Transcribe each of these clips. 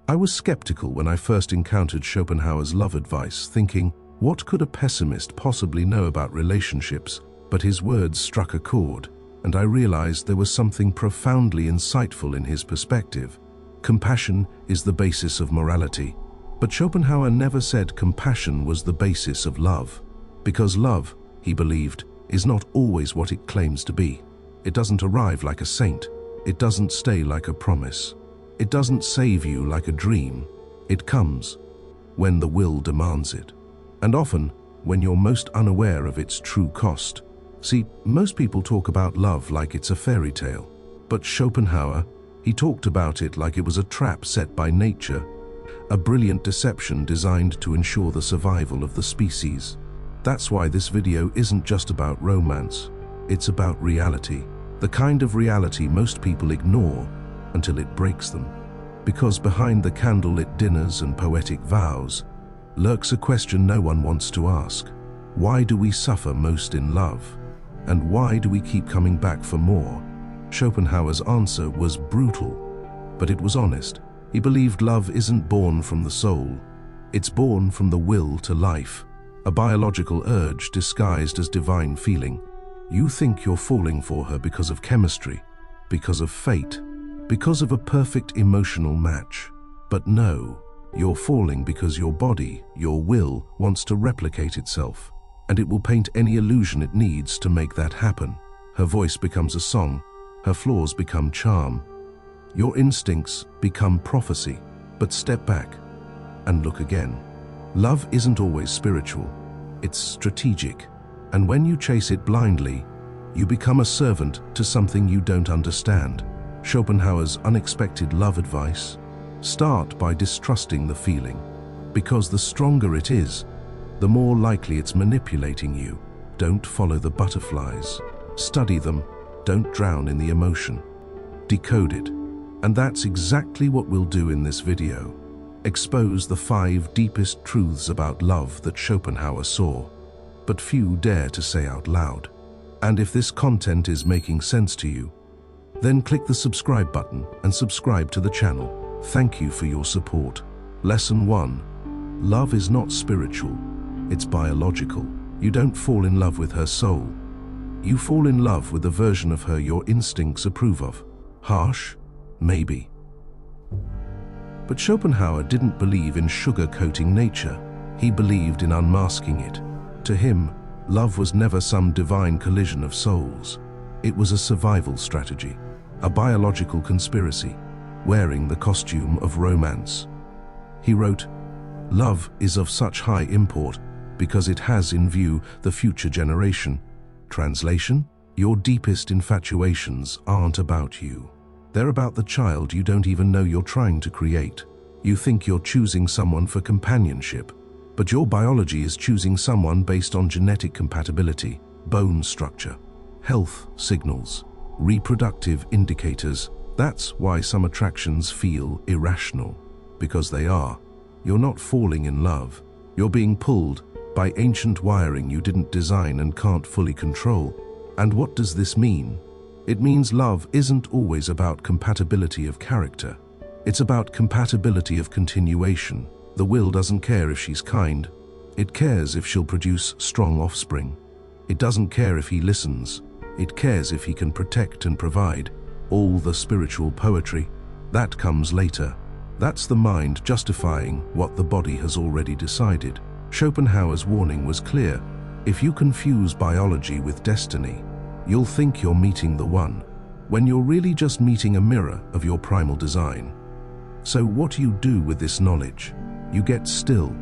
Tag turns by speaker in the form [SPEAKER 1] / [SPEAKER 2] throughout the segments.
[SPEAKER 1] I was skeptical when I first encountered Schopenhauer's love advice, thinking, what could a pessimist possibly know about relationships? But his words struck a chord, and I realized there was something profoundly insightful in his perspective. Compassion is the basis of morality. But Schopenhauer never said compassion was the basis of love. Because love, he believed, is not always what it claims to be. It doesn't arrive like a saint. It doesn't stay like a promise. It doesn't save you like a dream. It comes when the will demands it. And often, when you're most unaware of its true cost. See, most people talk about love like it's a fairy tale. But Schopenhauer, he talked about it like it was a trap set by nature, a brilliant deception designed to ensure the survival of the species. That's why this video isn't just about romance. It's about reality. The kind of reality most people ignore until it breaks them. Because behind the candlelit dinners and poetic vows lurks a question no one wants to ask. Why do we suffer most in love? And why do we keep coming back for more? Schopenhauer's answer was brutal, but it was honest. He believed love isn't born from the soul. It's born from the will to life, a biological urge disguised as divine feeling. You think you're falling for her because of chemistry, because of fate, because of a perfect emotional match. But no, you're falling because your body, your will, wants to replicate itself, and it will paint any illusion it needs to make that happen. Her voice becomes a song, her flaws become charm. Your instincts become prophecy. But step back and look again. Love isn't always spiritual, it's strategic. And when you chase it blindly, you become a servant to something you don't understand. Schopenhauer's unexpected love advice: start by distrusting the feeling, because the stronger it is, the more likely it's manipulating you. Don't follow the butterflies. Study them. Don't drown in the emotion. Decoded. And that's exactly what we'll do in this video. Expose the 5 deepest truths about love that Schopenhauer saw, but few dare to say out loud. And if this content is making sense to you, then click the subscribe button and subscribe to the channel. Thank you for your support. Lesson 1. Love is not spiritual, it's biological. You don't fall in love with her soul. You fall in love with the version of her your instincts approve of. Harsh? Maybe. But Schopenhauer didn't believe in sugar-coating nature. He believed in unmasking it. To him, love was never some divine collision of souls. It was a survival strategy, a biological conspiracy, wearing the costume of romance. He wrote, "Love is of such high import because it has in view the future generation." Translation: your deepest infatuations aren't about you. They're about the child you don't even know you're trying to create. You think you're choosing someone for companionship, but your biology is choosing someone based on genetic compatibility, bone structure, health signals, reproductive indicators. That's why some attractions feel irrational, because they are. You're not falling in love. You're being pulled by ancient wiring you didn't design and can't fully control. And what does this mean? It means love isn't always about compatibility of character. It's about compatibility of continuation. The will doesn't care if she's kind. It cares if she'll produce strong offspring. It doesn't care if he listens. It cares if he can protect and provide. All the spiritual poetry, that comes later. That's the mind justifying what the body has already decided. Schopenhauer's warning was clear. If you confuse biology with destiny, you'll think you're meeting the one, when you're really just meeting a mirror of your primal design. So what do you do with this knowledge? You get still.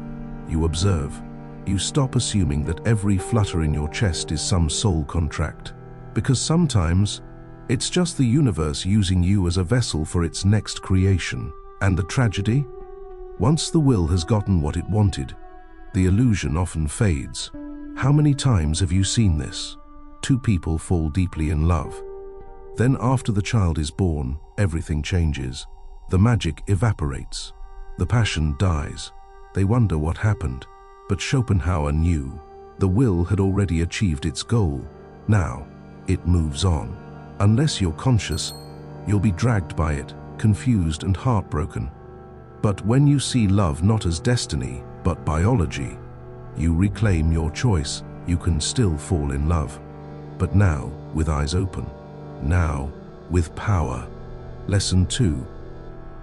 [SPEAKER 1] You observe. You stop assuming that every flutter in your chest is some soul contract. Because sometimes, it's just the universe using you as a vessel for its next creation. And the tragedy? Once the will has gotten what it wanted, the illusion often fades. How many times have you seen this? 2 people fall deeply in love. Then after the child is born, everything changes. The magic evaporates. The passion dies. They wonder what happened. But Schopenhauer knew. The will had already achieved its goal. Now, it moves on. Unless you're conscious, you'll be dragged by it, confused and heartbroken. But when you see love not as destiny, but biology, you reclaim your choice. You can still fall in love, but now with eyes open, now with power. Lesson 2.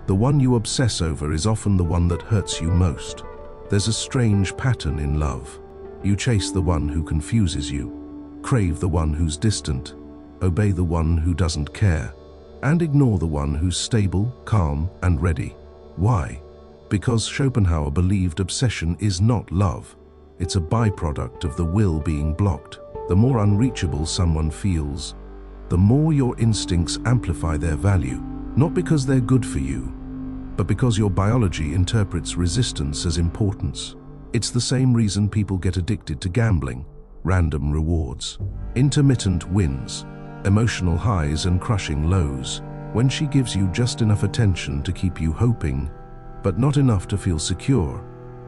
[SPEAKER 1] The one you obsess over is often the one that hurts you most. There's a strange pattern in love. You chase the one who confuses you, crave the one who's distant, obey the one who doesn't care, and ignore the one who's stable, calm, and ready. Why? Because Schopenhauer believed obsession is not love. It's a byproduct of the will being blocked. The more unreachable someone feels, the more your instincts amplify their value, not because they're good for you, but because your biology interprets resistance as importance. It's the same reason people get addicted to gambling: random rewards, intermittent wins, emotional highs and crushing lows. When she gives you just enough attention to keep you hoping, but not enough to feel secure,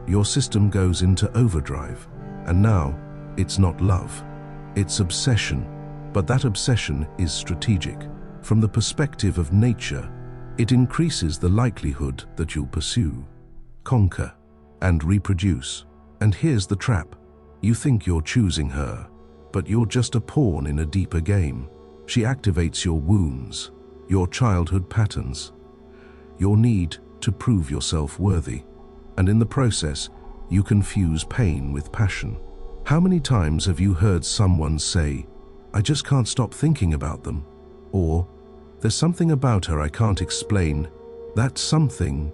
[SPEAKER 1] your system goes into overdrive. And now, it's not love, it's obsession. But that obsession is strategic. From the perspective of nature, it increases the likelihood that you'll pursue, conquer, and reproduce. And here's the trap. You think you're choosing her, but you're just a pawn in a deeper game. She activates your wounds, your childhood patterns, your need to prove yourself worthy. And in the process, you confuse pain with passion. How many times have you heard someone say, "I just can't stop thinking about them," or "There's something about her I can't explain"? That something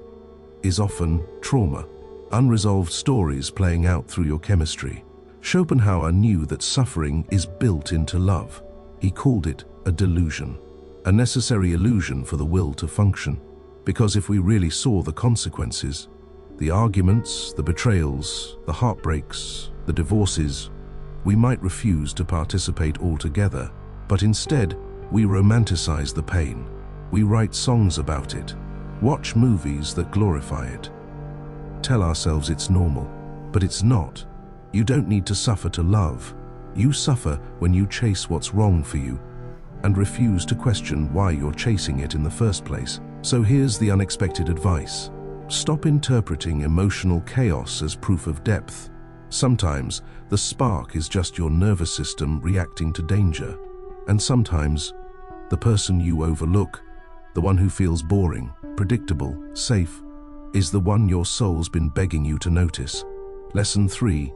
[SPEAKER 1] is often trauma, unresolved stories playing out through your chemistry. Schopenhauer knew that suffering is built into love. He called it a delusion, a necessary illusion for the will to function. Because if we really saw the consequences, the arguments, the betrayals, the heartbreaks, the divorces, we might refuse to participate altogether. But instead, we romanticize the pain. We write songs about it, watch movies that glorify it, tell ourselves it's normal. But it's not. You don't need to suffer to love. You suffer when you chase what's wrong for you and refuse to question why you're chasing it in the first place. So here's the unexpected advice. Stop interpreting emotional chaos as proof of depth. Sometimes the spark is just your nervous system reacting to danger. And sometimes the person you overlook, the one who feels boring, predictable, safe, is the one your soul's been begging you to notice. Lesson 3.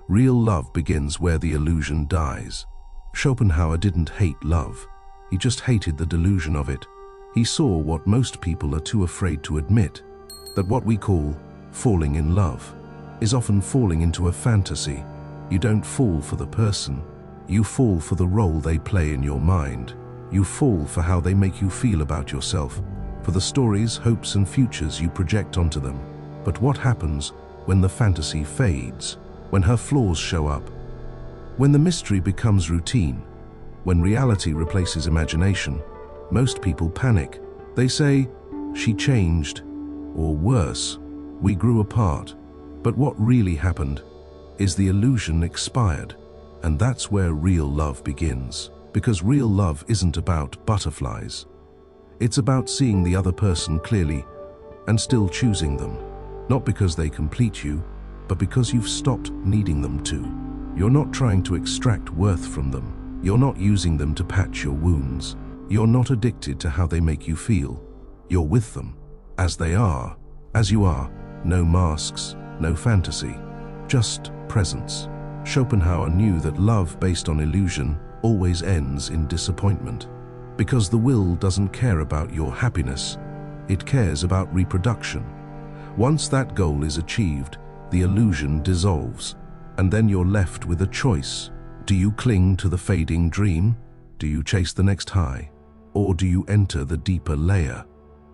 [SPEAKER 1] Real love begins where the illusion dies. Schopenhauer didn't hate love. He just hated the delusion of it. He saw what most people are too afraid to admit, that what we call falling in love is often falling into a fantasy. You don't fall for the person. You fall for the role they play in your mind. You fall for how they make you feel about yourself, for the stories, hopes, and futures you project onto them. But what happens when the fantasy fades, when her flaws show up, when the mystery becomes routine, when reality replaces imagination? Most people panic. They say, "She changed," or worse, "We grew apart." But what really happened is the illusion expired. And that's where real love begins. Because real love isn't about butterflies. It's about seeing the other person clearly and still choosing them. Not because they complete you, but because you've stopped needing them to. You're not trying to extract worth from them. You're not using them to patch your wounds. You're not addicted to how they make you feel. You're with them, as they are, as you are. No masks, no fantasy, just presence. Schopenhauer knew that love based on illusion always ends in disappointment. Because the will doesn't care about your happiness, it cares about reproduction. Once that goal is achieved, the illusion dissolves, and then you're left with a choice. Do you cling to the fading dream? Do you chase the next high? Or do you enter the deeper layer?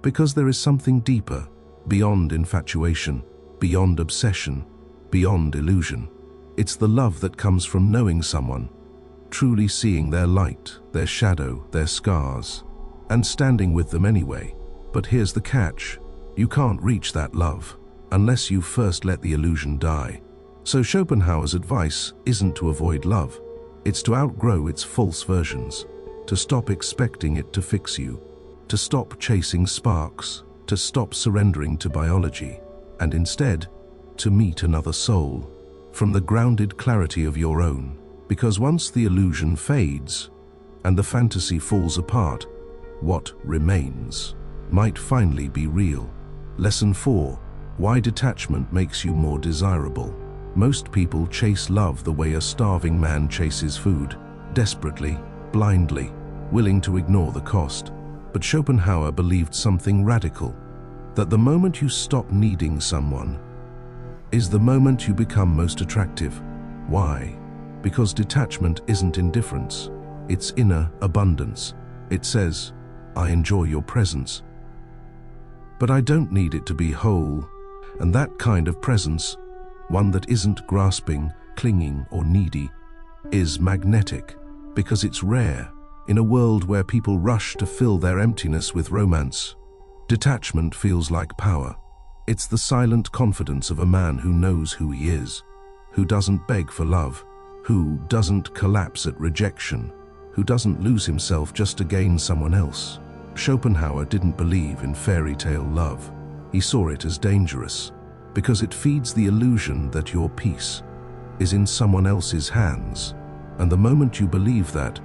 [SPEAKER 1] Because there is something deeper, beyond infatuation, beyond obsession, beyond illusion. It's the love that comes from knowing someone, truly seeing their light, their shadow, their scars, and standing with them anyway. But here's the catch. You can't reach that love unless you first let the illusion die. So Schopenhauer's advice isn't to avoid love. It's to outgrow its false versions, to stop expecting it to fix you, to stop chasing sparks, to stop surrendering to biology, and instead, to meet another soul, from the grounded clarity of your own. Because once the illusion fades, and the fantasy falls apart, what remains might finally be real. Lesson 4. Why detachment makes you more desirable. Most people chase love the way a starving man chases food, desperately, blindly, willing to ignore the cost. But Schopenhauer believed something radical, that the moment you stop needing someone is the moment you become most attractive. Why? Because detachment isn't indifference, it's inner abundance. It says, I enjoy your presence, but I don't need it to be whole. And that kind of presence, one that isn't grasping, clinging, or needy, is magnetic, because it's rare. In a world where people rush to fill their emptiness with romance, detachment feels like power. It's the silent confidence of a man who knows who he is, who doesn't beg for love, who doesn't collapse at rejection, who doesn't lose himself just to gain someone else. Schopenhauer didn't believe in fairy tale love. He saw it as dangerous, because it feeds the illusion that your peace is in someone else's hands. And the moment you believe that,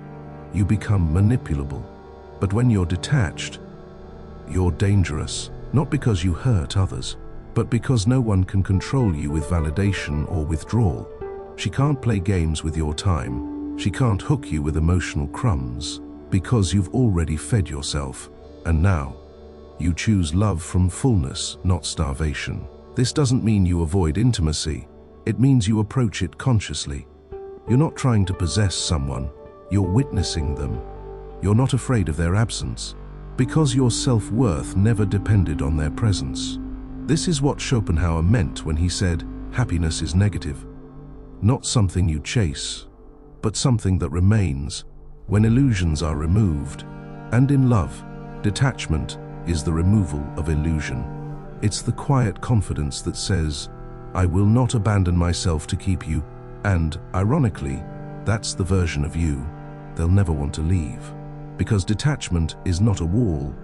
[SPEAKER 1] you become manipulable. But when you're detached, you're dangerous, not because you hurt others, but because no one can control you with validation or withdrawal. She can't play games with your time. She can't hook you with emotional crumbs, because you've already fed yourself. And now, you choose love from fullness, not starvation. This doesn't mean you avoid intimacy. It means you approach it consciously. You're not trying to possess someone. You're witnessing them. You're not afraid of their absence, because your self-worth never depended on their presence. This is what Schopenhauer meant when he said, happiness is negative. Not something you chase, but something that remains when illusions are removed. And in love, detachment is the removal of illusion. It's the quiet confidence that says, I will not abandon myself to keep you, and, ironically, that's the version of you they'll never want to leave. Because detachment is not a wall,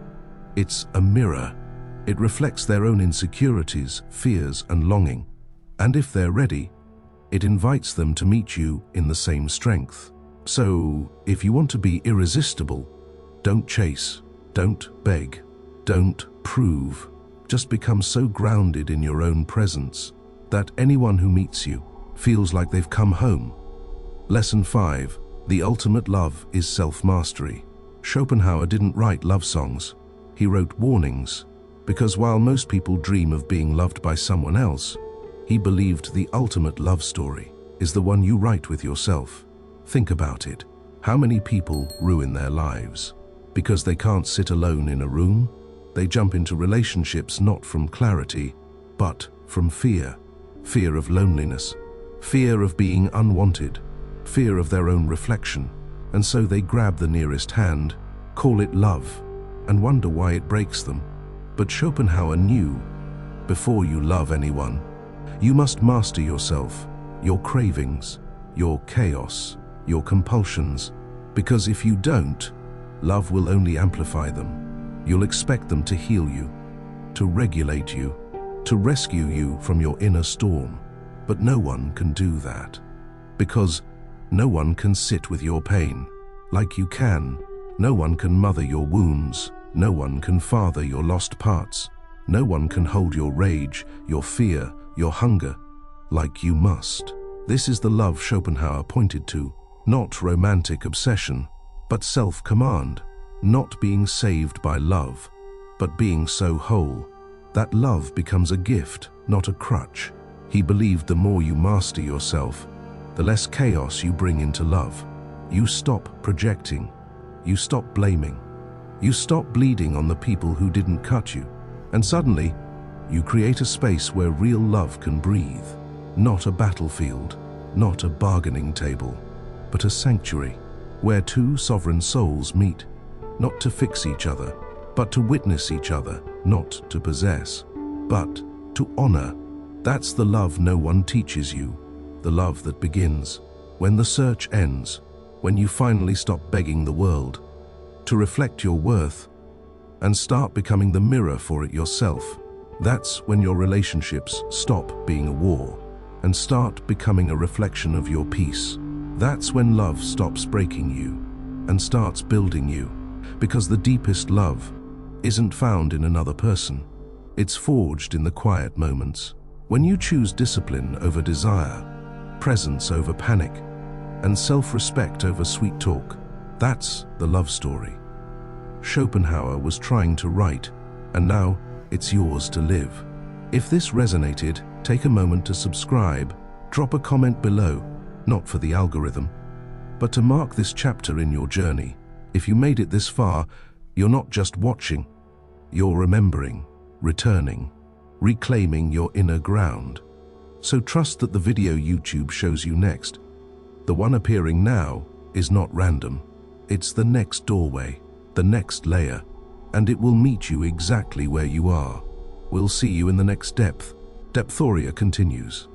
[SPEAKER 1] it's a mirror. It reflects their own insecurities, fears, and longing. And if they're ready, it invites them to meet you in the same strength. So, if you want to be irresistible, don't chase, don't beg, don't prove. Just become so grounded in your own presence that anyone who meets you feels like they've come home. Lesson 5. The ultimate love is self-mastery. Schopenhauer didn't write love songs. He wrote warnings, because while most people dream of being loved by someone else, he believed the ultimate love story is the one you write with yourself. Think about it. How many people ruin their lives because they can't sit alone in a room? They jump into relationships not from clarity, but from fear. Fear of loneliness, fear of being unwanted, fear of their own reflection. And so they grab the nearest hand, call it love, and wonder why it breaks them. But Schopenhauer knew, before you love anyone, you must master yourself, your cravings, your chaos, your compulsions, because if you don't, love will only amplify them. You'll expect them to heal you, to regulate you, to rescue you from your inner storm. But no one can do that, because no one can sit with your pain like you can. No one can mother your wounds. No one can father your lost parts. No one can hold your rage, your fear, your hunger like you must. This is the love Schopenhauer pointed to, not romantic obsession, but self-command, not being saved by love, but being so whole that love becomes a gift, not a crutch. He believed the more you master yourself, the less chaos you bring into love. You stop projecting. You stop blaming. You stop bleeding on the people who didn't cut you. And suddenly, you create a space where real love can breathe. Not a battlefield, not a bargaining table, but a sanctuary where two sovereign souls meet, not to fix each other, but to witness each other, not to possess, but to honor. That's the love no one teaches you, the love that begins when the search ends, when you finally stop begging the world to reflect your worth and start becoming the mirror for it yourself. That's when your relationships stop being a war and start becoming a reflection of your peace. That's when love stops breaking you and starts building you, because the deepest love isn't found in another person. It's forged in the quiet moments. When you choose discipline over desire, presence over panic, and self-respect over sweet talk, that's the love story Schopenhauer was trying to write, and now it's yours to live. If this resonated, take a moment to subscribe, drop a comment below, not for the algorithm, but to mark this chapter in your journey. If you made it this far, you're not just watching, you're remembering, returning, reclaiming your inner ground. So trust that the video YouTube shows you next, the one appearing now, is not random. It's the next doorway, the next layer, and it will meet you exactly where you are. We'll see you in the next depth. Depthoria continues.